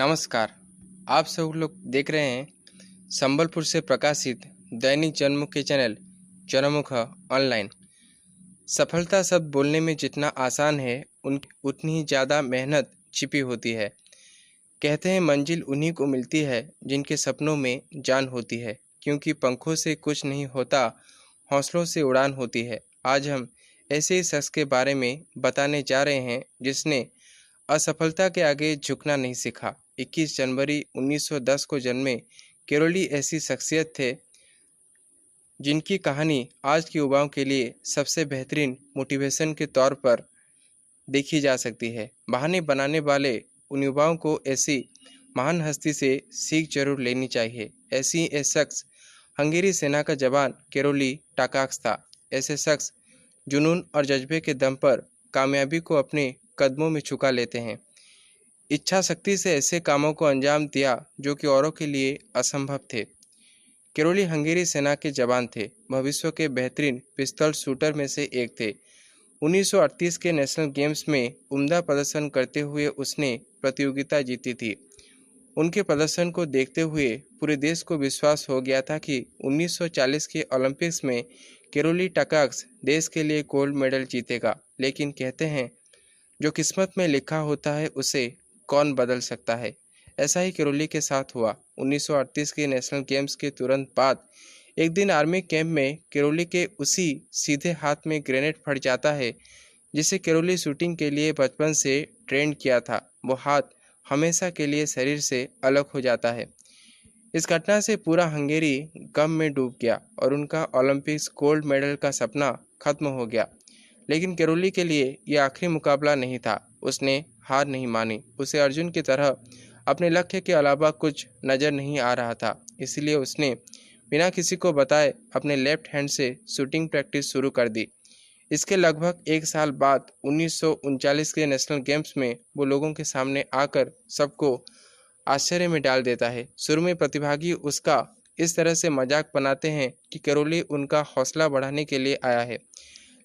नमस्कार। आप सब लोग देख रहे हैं संबलपुर से प्रकाशित दैनिक जनमुख के चैनल जनमुख ऑनलाइन। सफलता शब्द बोलने में जितना आसान है उतनी ही ज़्यादा मेहनत छिपी होती है। कहते हैं मंजिल उन्हीं को मिलती है जिनके सपनों में जान होती है, क्योंकि पंखों से कुछ नहीं होता, हौसलों से उड़ान होती है। आज हम ऐसे ही शख्स के बारे में बताने जा रहे हैं जिसने असफलता के आगे झुकना नहीं सीखा। 21 जनवरी 1910 को जन्मे कैरोली ऐसी शख्सियत थे जिनकी कहानी आज के युवाओं के लिए सबसे बेहतरीन मोटिवेशन के तौर पर देखी जा सकती है। बहाने बनाने वाले उन युवाओं को ऐसी महान हस्ती से सीख जरूर लेनी चाहिए। ऐसी एक शख्स हंगेरी सेना का जवान कैरोली टाकाक्स था। ऐसे शख्स जुनून और जज्बे के दम पर कामयाबी को अपने कदमों में छुपा लेते हैं। इच्छा शक्ति से ऐसे कामों को अंजाम दिया जो कि औरों के लिए असंभव थे। कैरोली हंगेरी सेना के जवान थे। वह विश्व के बेहतरीन पिस्तौल शूटर में से एक थे। 1938 के नेशनल गेम्स में उम्दा प्रदर्शन करते हुए उसने प्रतियोगिता जीती थी। उनके प्रदर्शन को देखते हुए पूरे देश को विश्वास हो गया था कि 1940 के ओलंपिक्स में कैरोली टाकाक्स देश के लिए गोल्ड मेडल जीतेगा। लेकिन कहते हैं जो किस्मत में लिखा होता है उसे कौन बदल सकता है। ऐसा ही कैरोली के साथ हुआ। 1938 के नेशनल गेम्स के तुरंत बाद एक दिन आर्मी कैंप में कैरोली के उसी सीधे हाथ में ग्रेनेड फट जाता है जिसे कैरोली शूटिंग के लिए बचपन से ट्रेन किया था। वो हाथ हमेशा के लिए शरीर से अलग हो जाता है। इस घटना से पूरा हंगेरी गम में डूब गया और उनका ओलंपिक्स गोल्ड मेडल का सपना खत्म हो गया। लेकिन कैरोली के लिए यह आखिरी मुकाबला नहीं था। उसने हार नहीं मानी। उसे अर्जुन की तरह अपने लक्ष्य के अलावा कुछ नज़र नहीं आ रहा था। इसलिए उसने बिना किसी को बताए अपने लेफ्ट हैंड से शूटिंग प्रैक्टिस शुरू कर दी। इसके लगभग एक साल बाद 1939 के नेशनल गेम्स में वो लोगों के सामने आकर सबको आश्चर्य में डाल देता है। शुरू में प्रतिभागी उसका इस तरह से मजाक बनाते हैं कि कैरोली उनका हौसला बढ़ाने के लिए आया है,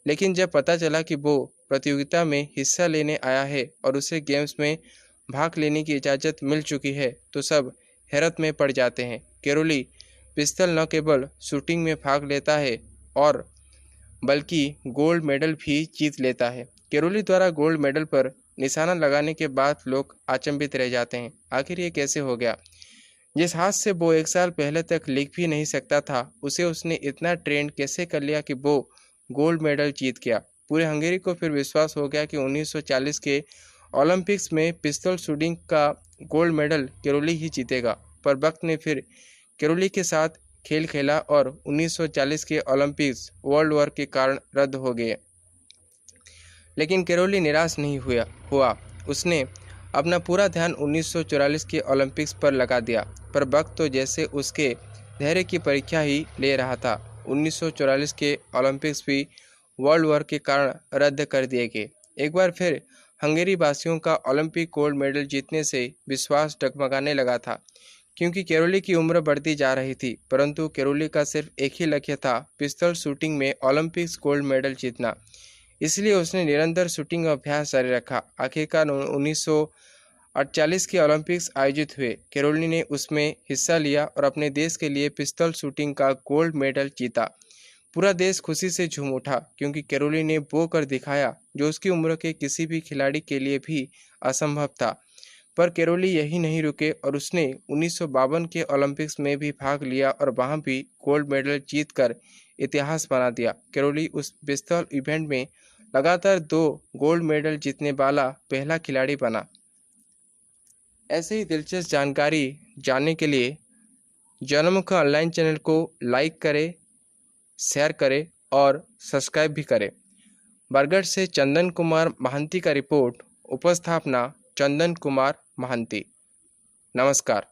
लेकिन जब पता चला कि वो प्रतियोगिता में हिस्सा लेने आया है और उसे गेम्स में भाग लेने की इजाज़त मिल चुकी है तो सब हैरत में पड़ जाते हैं। कैरोली पिस्तौल न केवल शूटिंग में भाग लेता है और बल्कि गोल्ड मेडल भी जीत लेता है। कैरोली द्वारा गोल्ड मेडल पर निशाना लगाने के बाद लोग अचंभित रह जाते हैं। आखिर ये कैसे हो गया? जिस हाथ से वो एक साल पहले तक लिख भी नहीं सकता था उसे उसने इतना ट्रेंड कैसे कर लिया कि वो गोल्ड मेडल जीत गया। पूरे हंगेरी को फिर विश्वास हो गया कि 1940 के ओलंपिक्स में पिस्तौल शूटिंग का गोल्ड मेडल कैरोली ही जीतेगा। पर वक्त ने फिर कैरोली के साथ खेल खेला और 1940 के ओलंपिक्स वर्ल्ड वॉर के कारण रद्द हो गए। लेकिन कैरोली निराश नहीं हुआ। उसने अपना पूरा ध्यान 1944 के ओलंपिक्स पर लगा दिया। पर वक्त तो जैसे उसके धैर्य की परीक्षा ही ले रहा था। 1944 के ओलंपिक्स भी वर्ल्ड वॉर के कारण रद्द कर दिए गए। एक बार फिर हंगेरी वासियों का ओलंपिक गोल्ड मेडल जीतने से विश्वास डगमगाने लगा था, क्योंकि कैरोली की उम्र बढ़ती जा रही थी। परंतु कैरोली का सिर्फ एक ही लक्ष्य था, पिस्तौल शूटिंग में ओलंपिक्स गोल्ड मेडल जीतना। इसलिए उसने निरंतर शूटिंग अभ्यास जारी रखा। आखिरकार 1948 के ओलंपिक्स आयोजित हुए। कैरोली ने उसमें हिस्सा लिया और अपने देश के लिए पिस्तौल शूटिंग का गोल्ड मेडल जीता। पूरा देश खुशी से झूम उठा, क्योंकि कैरोली ने वो कर दिखाया जो उसकी उम्र के किसी भी खिलाड़ी के लिए भी असंभव था। पर कैरोली यही नहीं रुके और उसने 1952 के ओलंपिक्स में भी भाग लिया और वहां भी गोल्ड मेडल जीतकर इतिहास बना दिया। कैरोली उस पिस्तौल इवेंट में लगातार 2 गोल्ड मेडल जीतने वाला पहला खिलाड़ी बना। ऐसे ही दिलचस्प जानकारी जानने के लिए जनमुख ऑनलाइन चैनल को लाइक करें, शेयर करें और सब्सक्राइब भी करें। बरगढ़ से चंदन कुमार महांती का रिपोर्ट। उपस्थापना चंदन कुमार महांती। नमस्कार।